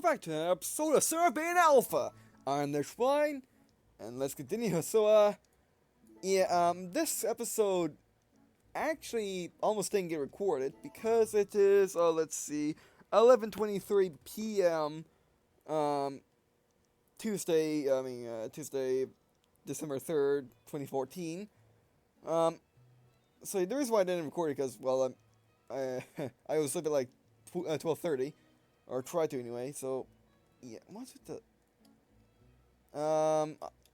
welcome back to an episode of Survey Alpha. I'm the Schwein, and let's continue. This episode actually almost didn't get recorded because it is, let's see, 11:23 p.m. Tuesday, December 3rd, 2014. So the reason why I didn't record it because, well, I was sleeping at like 12:30. Or try to anyway, so, yeah, what's with the,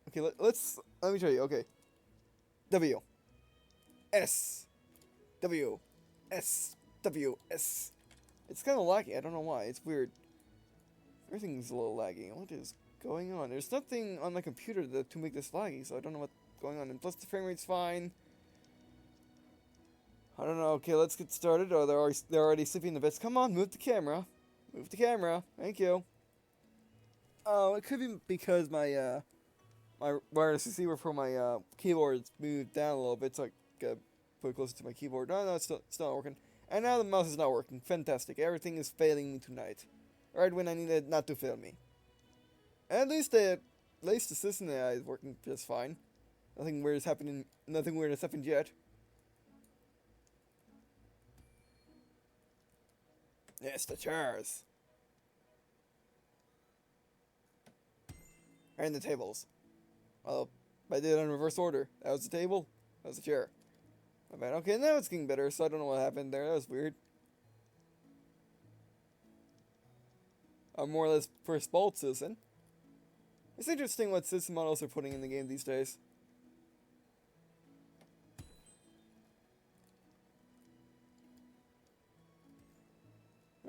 okay, let me show you, okay, W, S, W, S, W, S, it's kind of laggy, I don't know why, it's weird, everything's a little laggy, what is going on, there's nothing on my computer to make this laggy, so I don't know what's going on, and plus the frame rate's fine, I don't know, okay, let's get started, oh, they're already sleeping the bits, come on, move the camera. Move the camera. Thank you. Oh, it could be because my my wireless receiver for my keyboard's moved down a little bit, so I gotta put it closer to my keyboard. No, it's still not working. And now the mouse is not working. Fantastic. Everything is failing me tonight. Right when I need it not to fail me. At least the system AI is working just fine. Nothing weird has happened. Nothing weird has happened yet. Yes, the chairs. And the tables. Well, I did it in reverse order. That was the table. That was the chair. My bad. Okay, now it's getting better, so I don't know what happened there. That was weird. I'm more or less first bolt citizen. It's interesting what system models are putting in the game these days.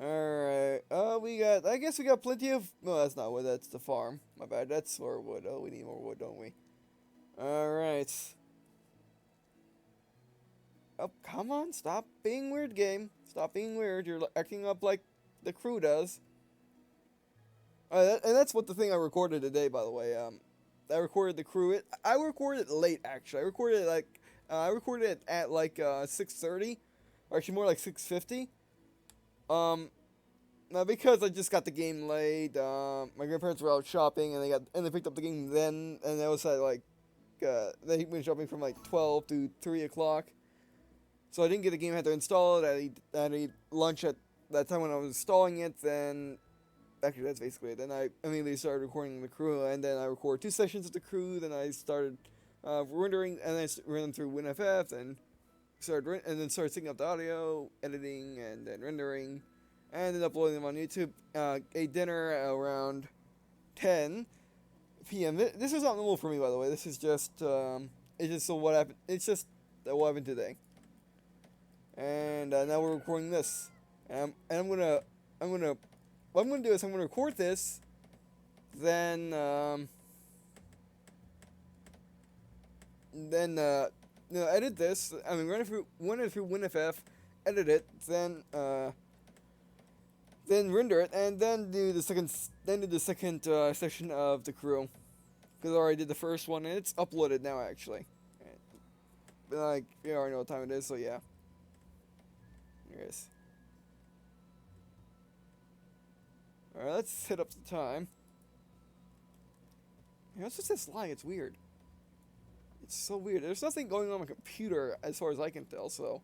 Alright, I guess we got plenty of, no, that's not wood, that's the farm. My bad, that's more wood. Oh, we need more wood, don't we? Alright. Oh, come on, stop being weird, game. Stop being weird, you're acting up like the crew does. And that's what the thing I recorded today, by the way. I recorded the crew, I recorded it late, actually. I recorded it at like 6:30, or actually more like 6:50. Now because I just got the game late, my grandparents were out shopping and they picked up the game then, and that was at like, they went shopping from like 12 to 3 o'clock. So I didn't get the game, I had to install it, I had to eat lunch at that time when I was installing it, then, actually that's basically it. Then I immediately started recording the crew, and then I recorded 2 sessions of the crew, then I started, rendering, and then I ran them through WinFF, and started syncing up the audio, editing, and then rendering, and then uploading them on YouTube. Ate dinner around 10 p.m. This is not normal for me, by the way. This is just it's just what happened. It's just what happened today. And now we're recording this, and what I'm gonna do is I'm gonna record this, then edit this. I mean, run it through WinFF, edit it, then render it, and then do the second session of the crew. Because I already did the first one, and it's uploaded now, actually. But like, you already know what time it is, so yeah. Here it is. Alright, let's hit up the time. You know, it's just this lag, it's weird. It's so weird. There's nothing going on my computer as far as I can tell, so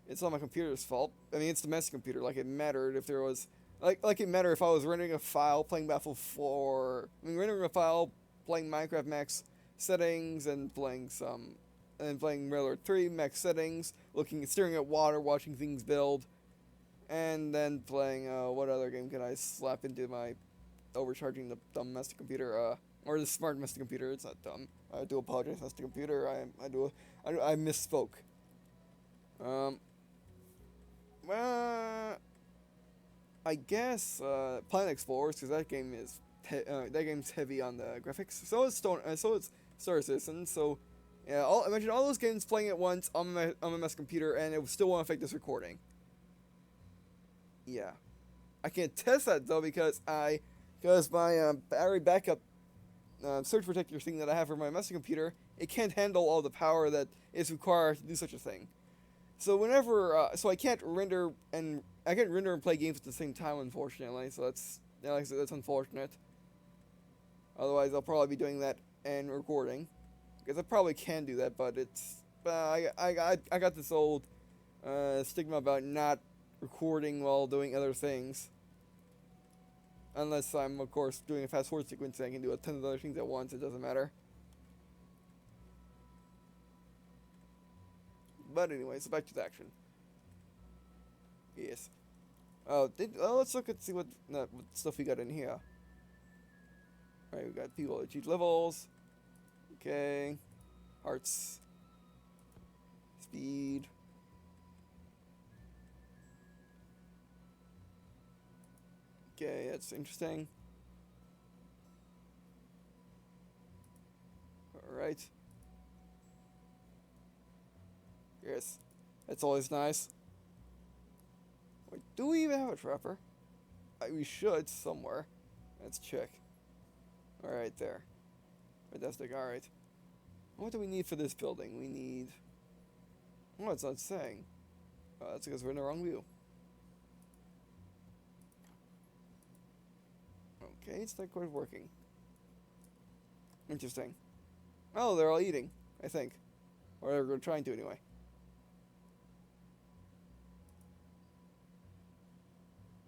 it's not my computer's fault. I mean, it's the messy computer. Like, it mattered if there was, like it mattered if I was rendering a file, playing Battlefield 4, rendering a file, playing Minecraft max settings, and playing Red Alert 3 max settings, staring at water, watching things build, and then playing, what other game can I slap into my overcharging the dumb messy computer, or the smart messy computer? It's not dumb. I do apologize, messy computer. I misspoke. I guess Planet Explorers, because that game's heavy on the graphics. So is Star Citizen. So yeah, imagine all those games playing at once on my messy computer, and it still won't affect this recording. Yeah, I can't test that though because my battery backup surge protector thing that I have for my messy computer, it can't handle all the power that is required to do such a thing. So whenever, so I can't render and play games at the same time, unfortunately. So Yeah, like I said, that's unfortunate. Otherwise, I'll probably be doing that and recording. Because I probably can do that, but it's... I got this old stigma about not recording while doing other things. Unless I'm, of course, doing a fast forward sequence and I can do a ton of other things at once, it doesn't matter. But anyway, so back to the action. Yes. Let's look at see what stuff we got in here. Alright, we got people that achieve levels. Okay. Hearts. Speed. Okay, that's interesting. Alright. Yes. That's always nice. Wait, do we even have a trapper? We should somewhere. Let's check. Alright, there. Fantastic, alright. What do we need for this building? We need... Oh, it's not saying. That's because we're in the wrong view. Okay, it's not quite working. Interesting. Oh, they're all eating, I think. Or they're trying to anyway.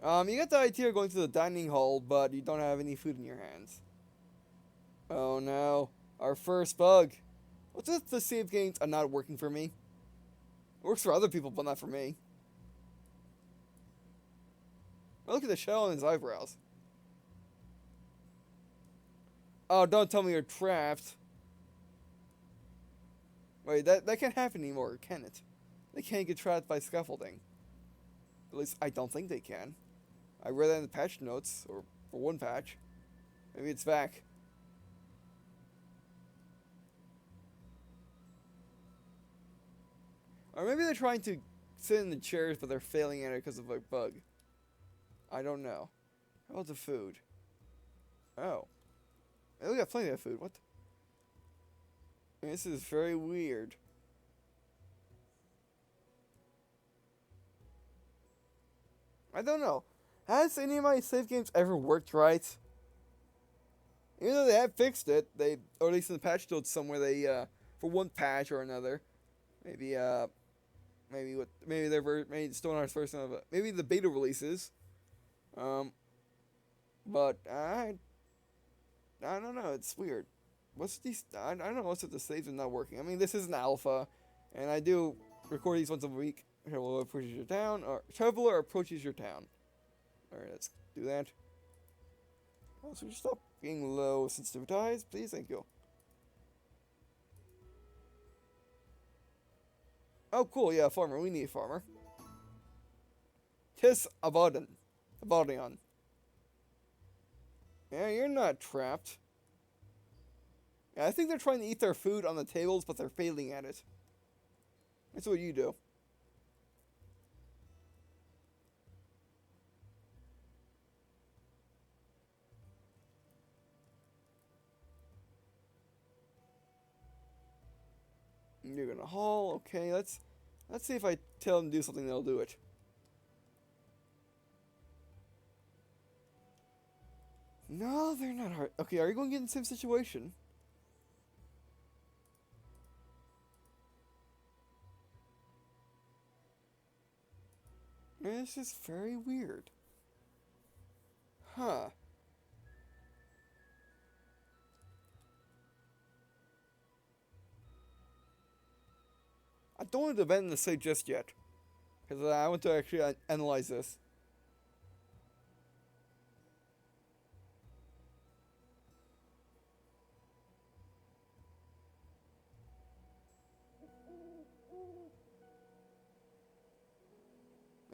You got the idea of going to the dining hall, but you don't have any food in your hands. Oh no. Our first bug. What's if the save games are not working for me? It works for other people, but not for me. Oh, look at the shell on his eyebrows. Oh, don't tell me you're trapped. Wait, that can't happen anymore, can it? They can't get trapped by scaffolding. At least, I don't think they can. I read that in the patch notes, or for one patch. Maybe it's back. Or maybe they're trying to sit in the chairs, but they're failing at it because of a bug. I don't know. How about the food? Oh. Hey, we got plenty of food. What? This is very weird. I don't know. Has any of my save games ever worked right? Even though they have fixed it, or at least in the patch notes somewhere, they, for one patch or another, maybe maybe Stonehearth's version of it, maybe the beta releases, but I don't know, it's weird. I don't know what's with the saves are not working. I mean, this is an alpha, and I do record these once a week. Traveler approaches your town, or Traveler approaches your town. Alright, let's do that. Oh, so we just stop being low sensitivitized, please, thank you. Oh, cool, yeah, farmer, we need a farmer. Tis Abaddon. Abaddon. Yeah, you're not trapped. Yeah, I think they're trying to eat their food on the tables, but they're failing at it. That's what you do. You're gonna haul, okay, let's see if I tell them to do something, they'll do it. No, they're not hard. Okay, are you going to get in the same situation? This is very weird. Huh. I don't want to abandon the save just yet. Because I want to actually analyze this.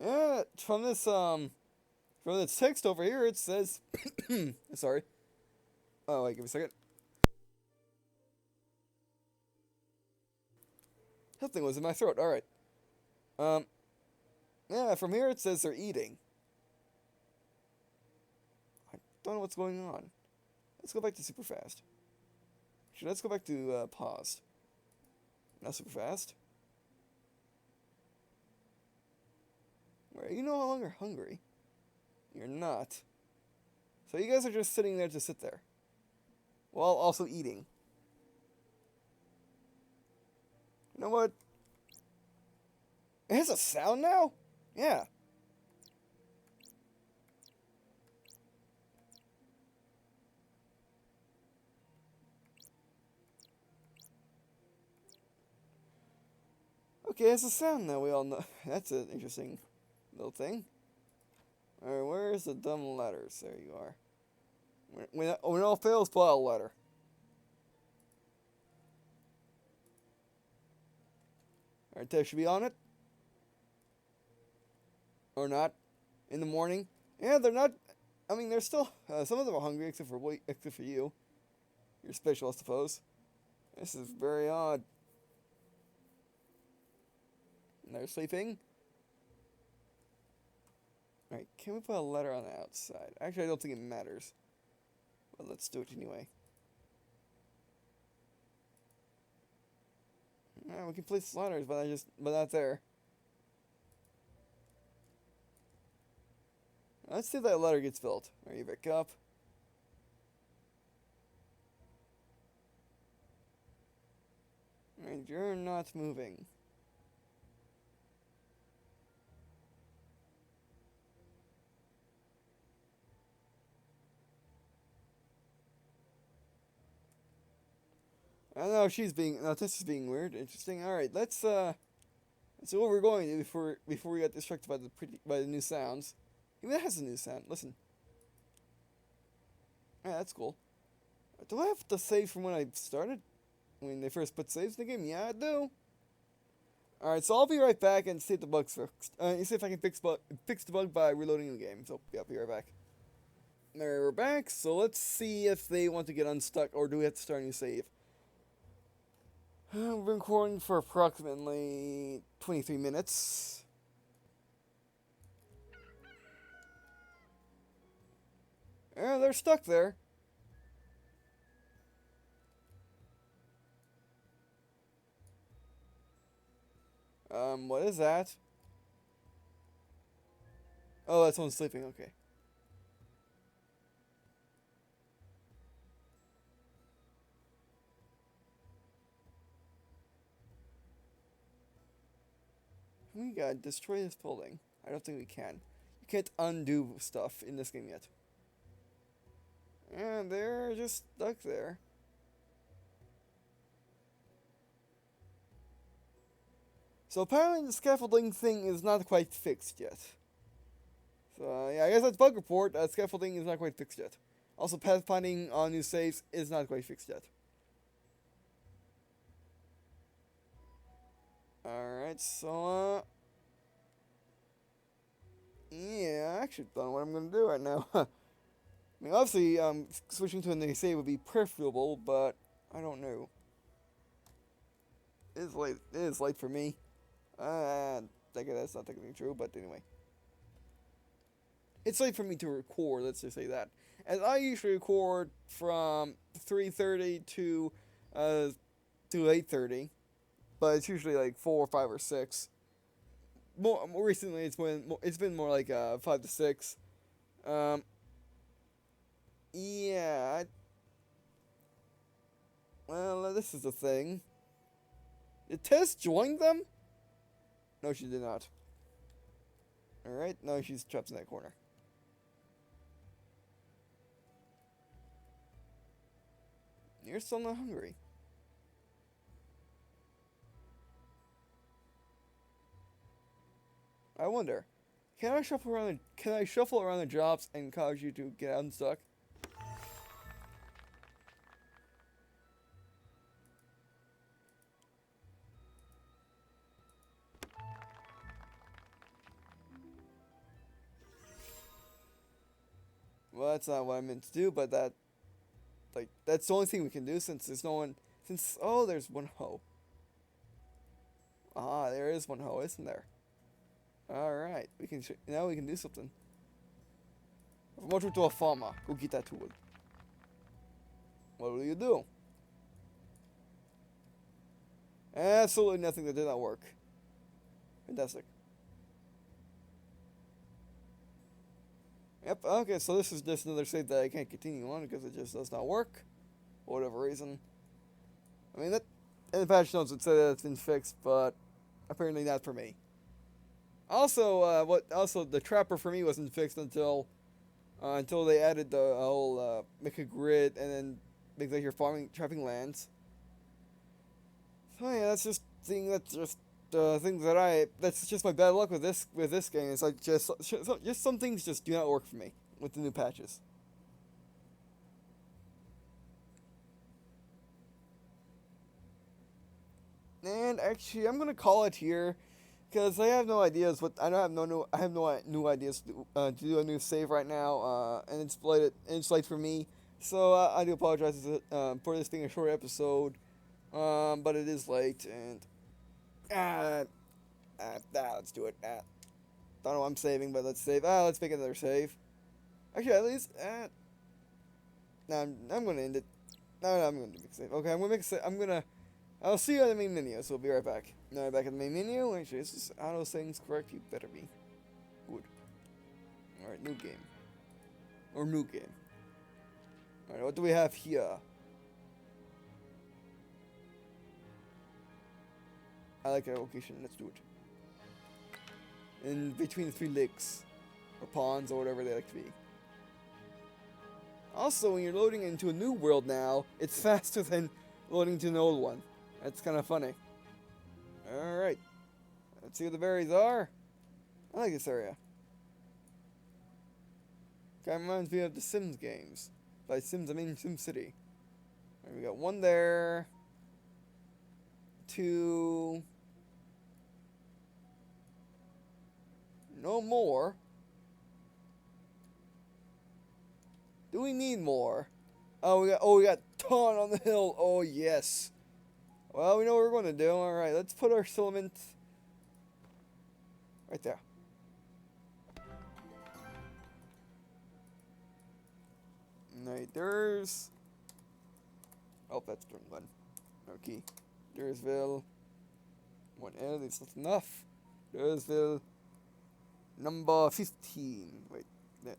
Yeah, from this text over here, it says... Sorry. Oh, wait, give me a second. Something was in my throat, alright. Yeah, from here it says they're eating. I don't know what's going on. Let's go back to super fast. Actually, let's go back to paused. Not super fast. Where are you no longer hungry? You're not. So you guys are just sitting there to sit there. While also eating. You know what? It has a sound now? Yeah. Okay, it has a sound now, we all know. That's an interesting little thing. Alright, where's the dumb letters? There you are. When all fails, pull out a letter. Alright, they should be on it. Or not. In the morning. Yeah, they're not. I mean, they're still. Some of them are hungry, except for you. You're special, I suppose. This is very odd. And they're sleeping. Alright, can we put a letter on the outside? Actually, I don't think it matters. But let's do it anyway. Alright, we can place letters, but not there. Let's see if that letter gets built. Are you back up? Alright, you're not moving. I don't know, this is being weird, interesting. Alright, let's see what we're going to do before we get distracted by the new sounds. Even that has a new sound, listen. Yeah, that's cool. Do I have to save from when I started? When they first put saves in the game? Yeah, I do. Alright, so I'll be right back and see if the bug's fixed. See if I can fix the bug by reloading the game. So, yeah, I'll be right back. There, we're back. So let's see if they want to get unstuck, or do we have to start a new save? We've been recording for approximately 23 minutes. Yeah, they're stuck there. What is that? Oh, that's someone sleeping, okay. We gotta destroy this building. I don't think we can. You can't undo stuff in this game yet. And they're just stuck there. So apparently the scaffolding thing is not quite fixed yet. So yeah, I guess that's bug report. Scaffolding is not quite fixed yet. Also, pathfinding on new saves is not quite fixed yet. Alright, so yeah, I actually don't know what I'm gonna do right now. I mean, obviously, switching to a new save would be preferable, but I don't know. It is late. It is late for me. I guess that's not technically true, but anyway. It's late for me to record, let's just say that. As I usually record from 3:30 to 8:30, but it's usually like 4 or 5 or 6. More recently, it's been more like 5 to 6. Yeah. Well, this is the thing. Did Tess join them? No, she did not. Alright, no, she's trapped in that corner. You're still not hungry. I wonder, can I shuffle around the jobs and cause you to get unstuck? Well, that's not what I meant to do, but that's the only thing we can do since there's no one. Oh, there's one hoe. Ah, there is one hoe, isn't there? All right, now we can do something. Promote her to a farmer. Go get that tool. What will you do? Absolutely nothing that did not work. Fantastic. Yep, okay, so this is just another save that I can't continue on because it just does not work. For whatever reason. I mean, that in the patch notes it said that it's been fixed, but apparently not for me. Also, also the trapper for me wasn't fixed until they added the whole make a grid and then make like your farming trapping lands. So yeah, that's just things that that's just my bad luck with this game. It's like just some things just do not work for me with the new patches. And actually, I'm gonna call it here because I have no ideas. I don't have no new. I have no new ideas to do a new save right now. And it's late for me, so I do apologize for this being a short episode. But it is late, and let's do it. Don't know what I'm saving, but let's save. Let's make another save. Actually, at least no, I'm gonna end it. No, I'm gonna make a save. Okay, I'm gonna make a save. I'll see you on the main menu, so we'll be right back. Now we're back at the main menu. Actually, this is auto settings correct. You better be. Good. Alright, new game. Or new game. Alright, what do we have here? I like our location. Let's do it. In between the 3 lakes. Or ponds, or whatever they like to be. Also, when you're loading into a new world now, it's faster than loading to an old one. That's kind of funny. Alright. Let's see what the berries are. I like this area. Kind of reminds me of the Sims games. By Sims, I mean Sim City. Right, we got 1 there. 2. No more. Do we need more? We got ton on the hill. Oh yes. Well, we know what we're going to do. All right, let's put our filament right there. Right, there's. Oh, that's the wrong one. Okay, There'sville. 1L. It's not enough. There'sville. Number 15. Wait,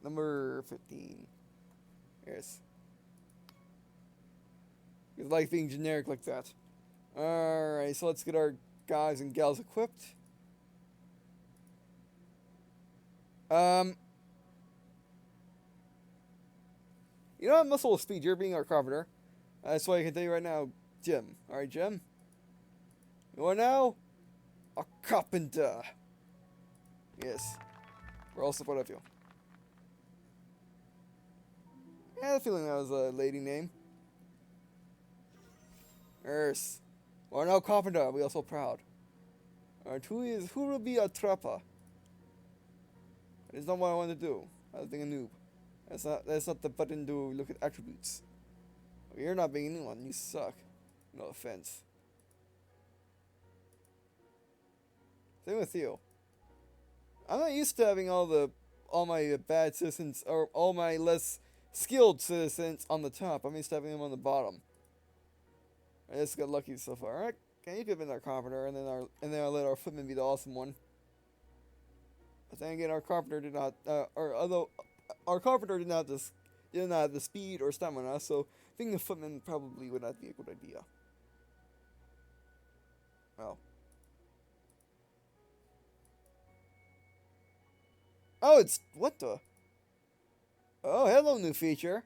number 15. Yes. It's like being generic like that. Alright, so let's get our guys and gals equipped. You know what, Muscle of Speed, you're being our carpenter. That's why I can tell you right now, Jim. Alright, Jim? You are now a carpenter. Yes. We're all support of you. I had a feeling that was a lady name. Yes. We're now carpenter. We are so proud. Alright, who will be a trapper? That is not what I want to do. I was being a noob. That's not the button to look at attributes. You're not being anyone. You suck. No offense. Same with you. I'm not used to having all my bad citizens or all my less skilled citizens on the top. I'm used to having them on the bottom. I just got lucky so far. Alright, can you could have been our carpenter, and then I'll let our footman be the awesome one. But then again, our carpenter did not, although our carpenter did not have the speed or stamina, so being a footman probably would not be a good idea. Well. Oh, what the? Oh, hello, new feature.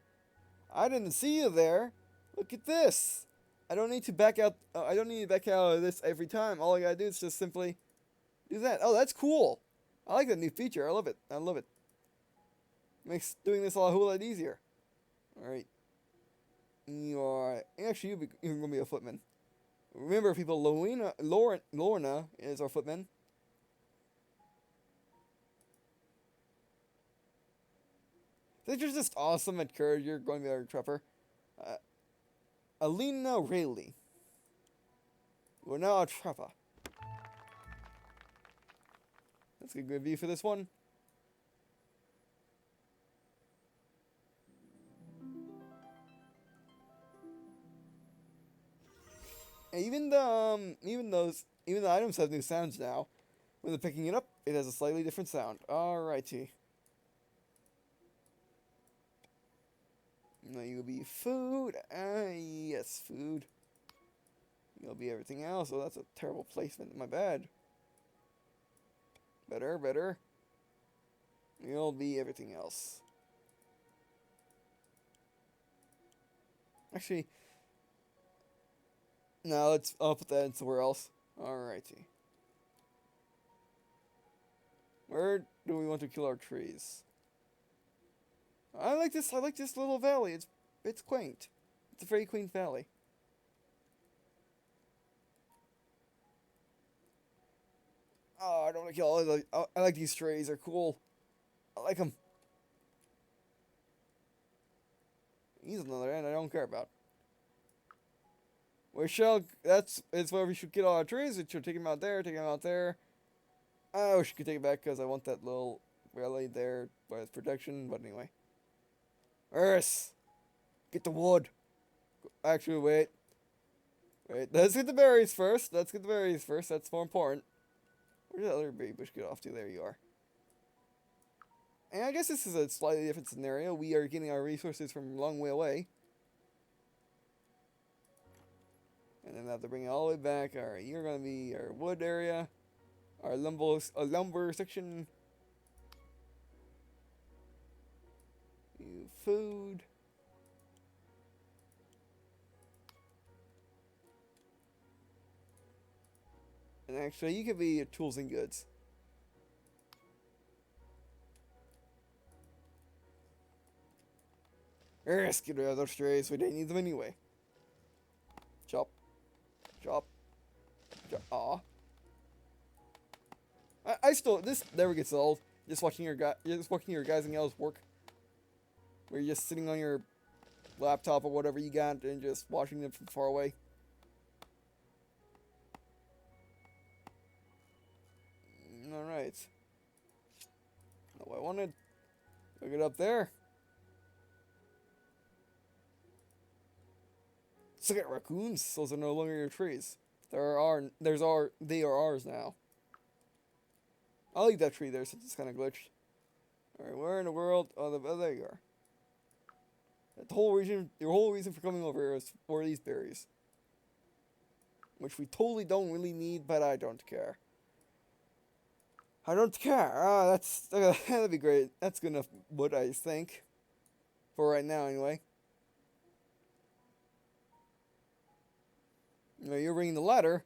I didn't see you there. Look at this. I don't need to back out. I don't need to back out of this every time. All I gotta do is just simply do that. Oh, that's cool. I like that new feature. I love it. I love it. Makes doing this a whole lot easier. All right. You are actually you're gonna be a footman. Remember, people. Lorna is our footman. They're just awesome at courage. You're going to be our trapper. Alina Rayleigh. We're now a trapper. Let's get a good view for this one. And even the items have new sounds now. When they're picking it up, it has a slightly different sound. Alrighty. No, you'll be food. Ah, yes, food. You'll be everything else. Oh, that's a terrible placement. My bad. Better, better. You'll be everything else. Actually, no, I'll put that in somewhere else. Alrighty. Where do we want to kill our trees? I like this little valley. It's quaint. It's a very quaint valley. Oh, I don't want to kill all the. I like these trees. They're cool. I like them. He's on the other end. I don't care about. It's where we should get all our trees. We should take them out there. Take them out there. I wish we could take it back because I want that little valley there with protection. But anyway. Earth, get the wood. Actually, wait. Let's get the berries first. That's more important. Where did the other berry bush get off to? There you are. And I guess this is a slightly different scenario. We are getting our resources from a long way away. And then I have to bring it all the way back. Alright, you're going to be our wood area. Our lumber section. You food. And actually, you could be your tools and goods. Let's get rid of those strays. We didn't need them anyway. Chop. Chop. Chop. Aw. I still, this never gets old. Just watching your guys and gals work. Where you're just sitting on your laptop or whatever you got and just watching them from far away. Alright. Not what I wanted. Look it up there. Let's look at raccoons. Those are no longer your trees. They are ours now. I'll leave that tree there since it's kind of glitched. Alright, where in the world? Oh, there you are. Your whole reason for coming over is for these berries. Which we totally don't really need, but I don't care. I don't care. Ah, that'd be great. That's good enough wood, I think. For right now, anyway. You know, you're bringing the ladder.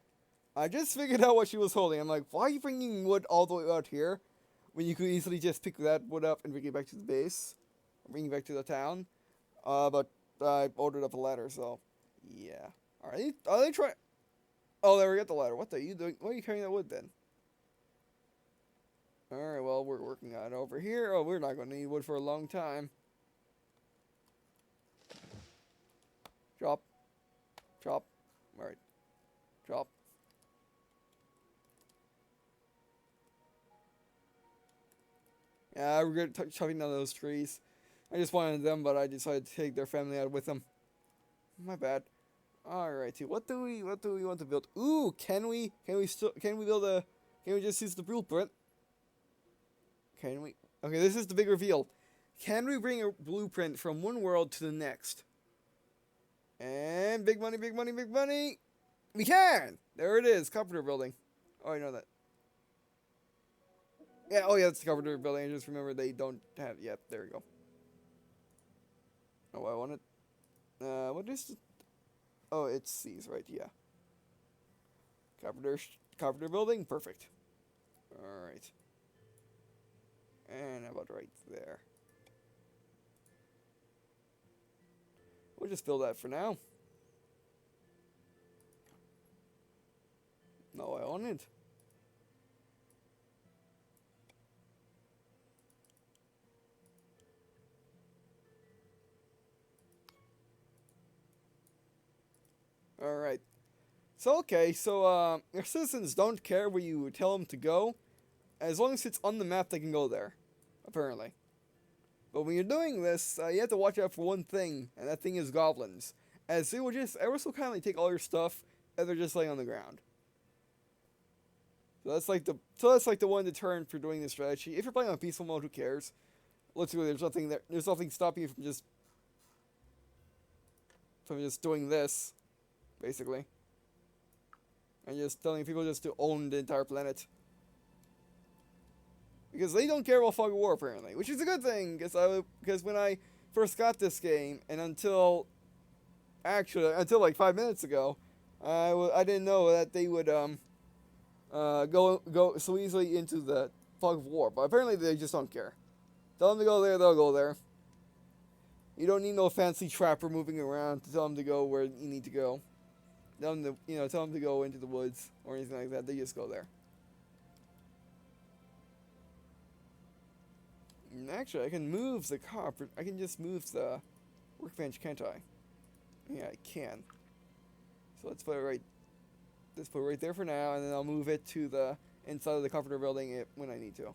I just figured out what she was holding. I'm like, why are you bringing wood all the way out here when you could easily just pick that wood up and bring it back to the base, or bring it back to the town? But I ordered up a ladder, so yeah. Are they trying? Oh, there we got the ladder. What are you doing? Why are you carrying that wood then? All right, well we're working on it over here. Oh, we're not going to need wood for a long time. Chop, chop. All right, chop. Yeah, I regret chopping down those trees. I just wanted them, but I decided to take their family out with them. My bad. Alrighty, what do we want to build? Ooh, can we just use the blueprint? Can we? Okay, this is the big reveal. Can we bring a blueprint from one world to the next? And big money, big money, big money. We can! There it is, carpenter building. Oh, I know that. Yeah, oh yeah, it's the carpenter building. I just remember they don't have, yep, there we go. Oh, I want it. What is it? Oh, it's these, right, yeah. Carpenter building, perfect. Alright. And how about right there? We'll just build that for now. No, I want it. Alright. So, okay, so, your citizens don't care where you tell them to go. As long as it's on the map, they can go there. Apparently. But when you're doing this, you have to watch out for one thing, and that thing is goblins. As they will just ever so kindly take all your stuff, and they're just laying on the ground. So that's like the one deterrent for doing this strategy. If you're playing on peaceful mode, who cares? Literally, there's nothing stopping you from just from just doing this, basically. And just telling people just to own the entire planet. Because they don't care about fog of war, apparently. Which is a good thing, because when I first got this game, and until like 5 minutes ago, I didn't know that they would go so easily into the fog of war. But apparently they just don't care. Tell them to go there, they'll go there. You don't need no fancy trapper moving around to tell them to go where you need to go. Tell them to go into the woods or anything like that. They just go there. And actually, I can move the car. I can just move the workbench, can't I? Yeah, I can. So let's put it right. Let's put it right there for now, and then I'll move it to the inside of the carpenter building when I need to.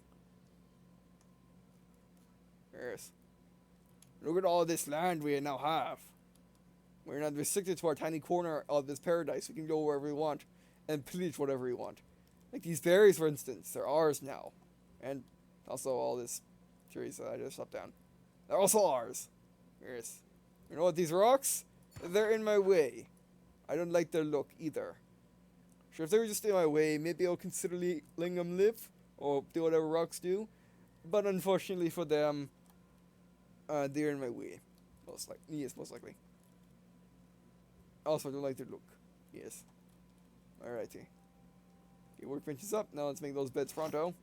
Yes. Look at all this land we now have. We're not restricted to our tiny corner of this paradise. We can go wherever we want and pillage whatever we want. Like these berries, for instance, they're ours now. And also all this trees that I just chopped down. They're also ours. Yes. You know what, these rocks? They're in my way. I don't like their look either. Sure, if they were just in my way, maybe I'll consider letting them live or do whatever rocks do. But unfortunately for them, they're in my way. Most likely. Also, I don't like their look. Yes. Alrighty. The workbench is up. Now let's make those beds pronto.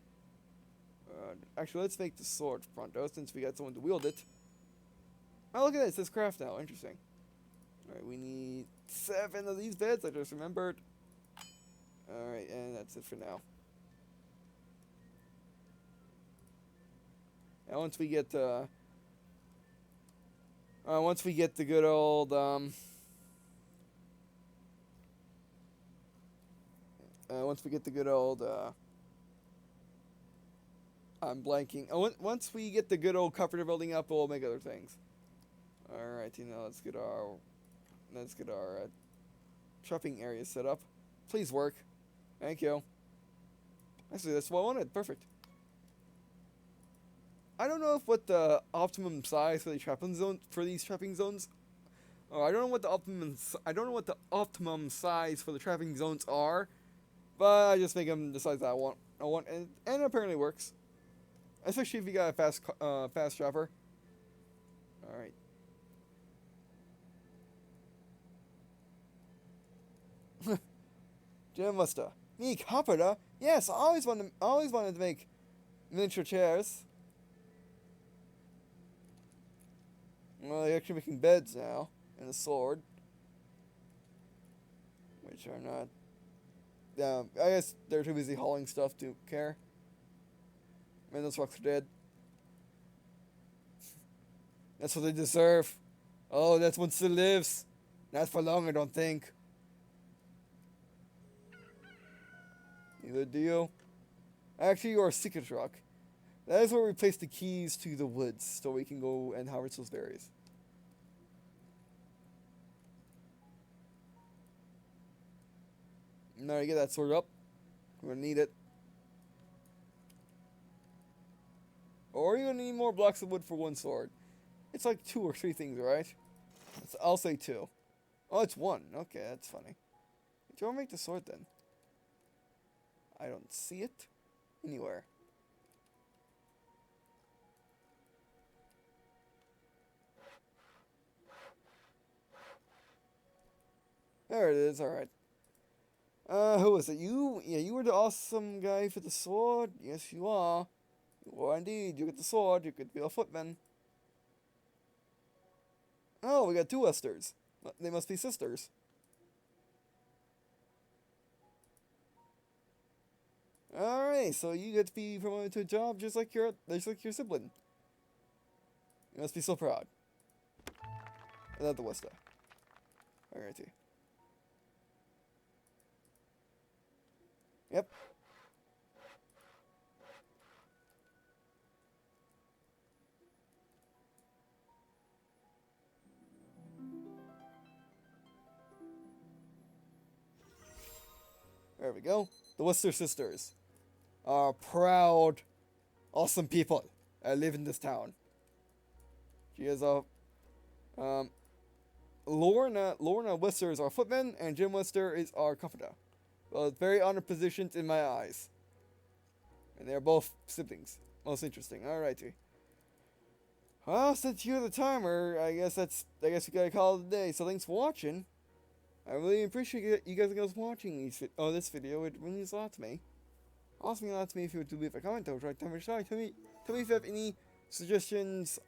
Actually, let's make the sword pronto since we got someone to wield it. Oh, look at that. It says craft now. Interesting. Alright, we need 7 of these beds. I just remembered. Alright, and that's it for now. And once we get the good old I'm blanking. Once we get the good old carpenter building up, we'll make other things. Alright, let's get our shopping area set up. Please work. Thank you. Actually, that's what I wanted. Perfect. I don't know what the optimum size for these trapping zones. I don't know what the optimum size for the trapping zones are, but I just make them the size that I want, and it apparently works. Especially if you got a fast trapper. All right. Jim Musta. Me carpenter? Yes, I always wanted to make miniature chairs. Well, they're actually making beds now, and a sword, which are not. I guess they're too busy hauling stuff to care. Man, those rocks are dead. That's what they deserve. Oh, that one still lives. Not for long, I don't think. Neither do you. Actually, you're a secret rock. That is where we place the keys to the woods, so we can go and harvest those berries. Now you get that sword up. We're gonna need it. Or you're gonna need more blocks of wood for one sword. It's like 2 or 3 things, right? I'll say 2. Oh, it's 1. Okay, that's funny. Do you want to make the sword then? I don't see it anywhere. There it is, alright. Who was it? You? Yeah, you were the awesome guy for the sword. Yes, you are. You are indeed. You get the sword. You could be a footman. Oh, we got 2 Esters. They must be sisters. Alright, so you get to be promoted to a job just like your sibling. You must be so proud. Another Westa. Alrighty. Yep. There we go. The Wester sisters are proud, awesome people that live in this town. She is a Lorna Lister is our footman, and Jim Lister is our comforter. Well, very honored positions in my eyes. And they're both siblings. Most interesting. Alrighty. Well, since you're the timer, I guess we gotta call it a day. So thanks for watching. I really appreciate you guys watching this video. It really means a lot to me. Also means a lot to me if you would leave a comment. Tell me if you have any suggestions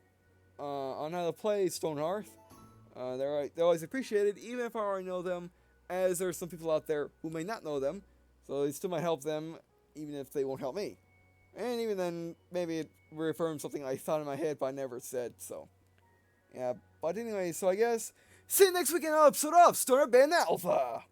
on how to play Stonehearth. They're always appreciated, even if I already know them, as there are some people out there who may not know them, so it still might help them, even if they won't help me. And even then, maybe it reaffirms something I thought in my head but I never said, so. Yeah, but anyway, so I guess, see you next week in another episode of Stonehearth Band Alpha!